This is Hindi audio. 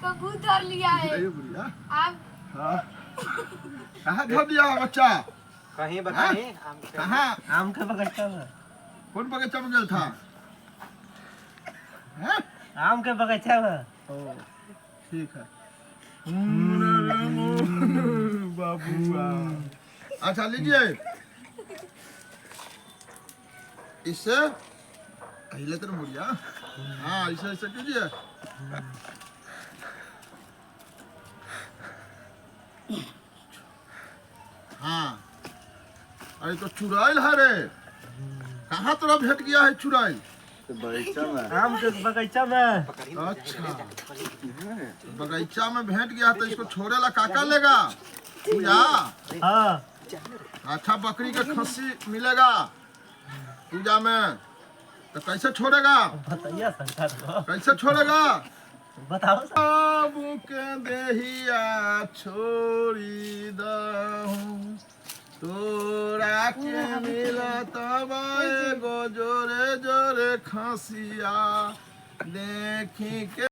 आपका भूत धर लिया है। ये बुढ़िया आप हाँ कहाँ धर दिया बच्चा कहीं बताइए कहाँ आम के बगीचा में। कौन बगीचा में गया था हैं? आम के बगीचा में। ओ ठीक है बाबू अच्छा लीजिए इससे हिले तो मुड़िया हाँ ऐसे ऐसे कीजिए हाँ अरे तो चुड़ैल है रे कहाँ तोरा भेट गया है चुड़ैल बगीचा में आम के बगीचा में। अच्छा बगीचा में भेंट गया तो इसको छोड़े ला काका लेगा पूजा हाँ अच्छा बकरी का खस्सी मिलेगा पूजा में तो कैसे छोड़ेगा बताइए संसार को कैसे छोड़ेगा बताओ। बाबू के देहिया छोड़ी दहूं तोरा के मिलत एगो जोरे जोरे खसिया देखी के